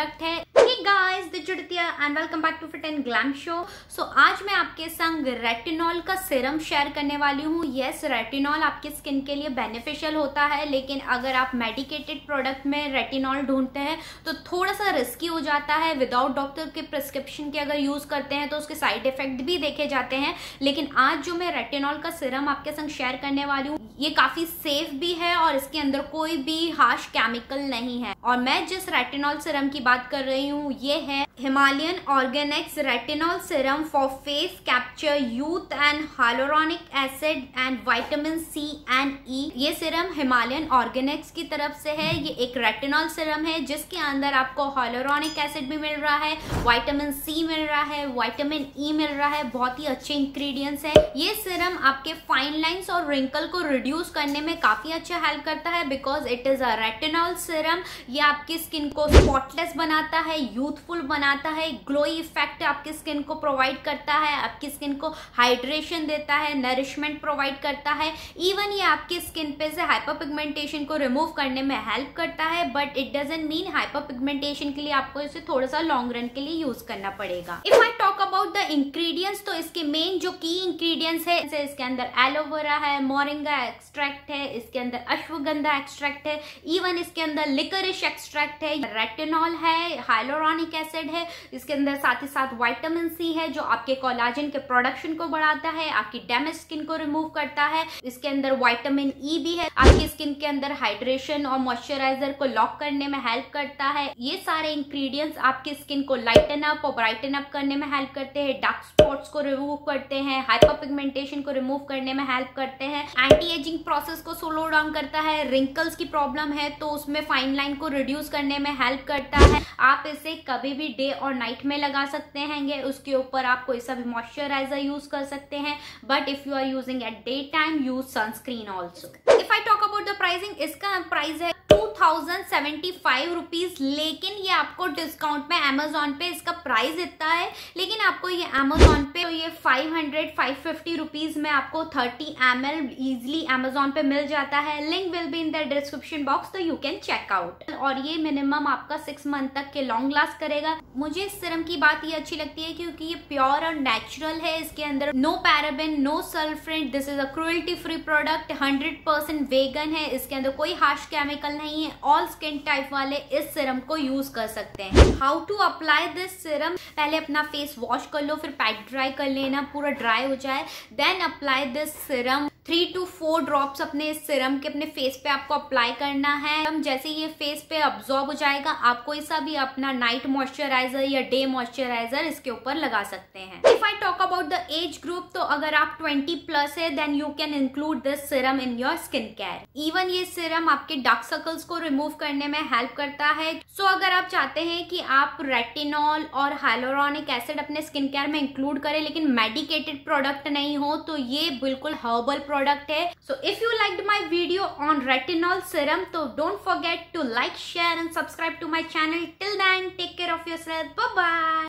Product है। Hey guys, this is Judithia and welcome back to Fit and Glam Show। So आज मैं आपके संग रेटिनॉल का सीरम शेयर करने वाली हूँ। यस, रेटिनॉल आपकी स्किन के लिए बेनिफिशियल होता है, लेकिन अगर आप मेडिकेटेड प्रोडक्ट में रेटिनॉल ढूंढते हैं तो थोड़ा सा रिस्की हो जाता है। विदाउट डॉक्टर के प्रिस्क्रिप्शन के अगर यूज करते हैं तो उसके साइड इफेक्ट भी देखे जाते हैं। लेकिन आज जो मैं रेटिनॉल का सीरम आपके संग शेयर करने वाली हूँ ये काफी सेफ भी है और इसके अंदर कोई भी हार्श केमिकल नहीं है। और मैं जिस रेटिनॉल सीरम की बात कर रही हूँ ये है Himalayan organics retinol serum for face capture youth and hyaluronic acid and vitamin C and E. ये सीरम हिमालयन ऑर्गेनिक्स की तरफ से है। ये एक रेटिनॉल सीरम है जिसके अंदर आपको हाइलोरॉनिक एसिड भी मिल रहा है, विटामिन सी मिल रहा है, विटामिन ई मिल रहा है। बहुत ही अच्छे इंग्रेडिएंट्स है। ये सीरम आपके फाइन लाइंस और रिंकल को रिड्यूस करने में काफी अच्छा हेल्प करता है because it is a retinol serum. ये आपकी स्किन को स्पॉटलेस बनाता है, यूथफुल बनाता है, ग्लोई इफेक्ट आपकी स्किन को प्रोवाइड करता है, आपकी स्किन को हाइड्रेशन देता है, नरिशमेंट प्रोवाइड करता है। इवन ये आपकी स्किन पे से हाइपर पिगमेंटेशन को रिमूव करने में हेल्प करता है। But it doesn't mean hyper pigmentation के लिए आपको इसे थोड़ा सा लॉन्ग रन के लिए यूज करना पड़ेगा। If I talk about the ingredients तो इसके मेन जो की इंग्रेडिएंट्स है इसके अंदर एलोवेरा है, मोरिंगा एक्सट्रैक्ट है, इसके अंदर अश्वगंधा एक्सट्रैक्ट है, इवन इसके अंदर लिकरिश एक्सट्रैक्ट है, रेटिनॉल है, हाइलोरॉनिक एसिड है, इसके अंदर साथ ही साथ विटामिन सी है जो आपके कोलाजन के प्रोडक्शन को बढ़ाता है, आपकी डैमेज स्किन को रिमूव करता है। इसके अंदर विटामिन ई भी है, आपकी स्किन के अंदर हाइड्रेशन और मॉइस्चराइजर को लॉक करने में हेल्प करता है। ये सारे इंग्रेडिएंट्स आपकी स्किन को लाइटन अप और ब्राइटन अप करने में हेल्प करते हैं, डार्क स्पॉट्स को रिमूव करते हैं, हाइपर पिगमेंटेशन को रिमूव करने में हेल्प करते हैं, एंटी एजिंग प्रोसेस को स्लो डाउन करता है, रिंकल्स की प्रॉब्लम है तो उसमें फाइन लाइन को रिड्यूस करने में हेल्प करता है। आप इसे कभी भी डे और नाइट में लगा सकते हैं। उसके ऊपर आप कोई सा भी मॉइस्चराइजर यूज कर सकते हैं, but if you are using at day time use sunscreen also. If I talk about the pricing, इसका प्राइस है 2075 रुपीज, लेकिन ये आपको डिस्काउंट में अमेजोन पे इसका प्राइस इतना है, लेकिन आपको ये अमेजोन पे तो ये 550 रुपीज में आपको 30 ml इजिली अमेजोन पे मिल जाता है। Link will be in the description box तो यू कैन चेक आउट। और ये मिनिमम आपका 6 मंथ तक के लॉन्ग लास्ट करेगा। मुझे इस सीरम की बात ये अच्छी लगती है क्योंकि ये प्योर और नेचुरल है। इसके अंदर no paraben, no sulphate, this is a cruelty free product, 100% vegan है। इसके अंदर कोई हार्श केमिकल नहीं है। ऑल स्किन टाइप वाले इस सीरम को यूज कर सकते हैं। How to apply this serum, पहले अपना फेस वॉश कर लो, फिर पैक ड्राई कर लेना, पूरा ड्राई हो जाए, then apply this serum. 3 to 4 drops अपने इस सीरम के अपने फेस पे आपको अप्लाई करना है। जैसे ये फेस पे अब्सॉर्ब हो जाएगा आप कोई सा भी अपना नाइट मॉइस्चराइजर या डे मॉइस्चराइजर इसके ऊपर लगा सकते हैं। If I talk about the age group तो अगर आप 20+ है then you can include this serum in your skin care. Even ये सीरम आपके डार्क सर्कल्स को रिमूव करने में हेल्प करता है। सो अगर आप चाहते हैं कि आप रेटिनॉल और हाइलोरॉनिक एसिड अपने स्किन केयर में इंक्लूड करें लेकिन मेडिकेटेड प्रोडक्ट नहीं हो तो ये बिल्कुल हर्बल प्रोडक्ट है। So if you liked my video on retinol serum, so don't forget to like, share and subscribe to my channel. Till then, take care of yourself. Bye bye.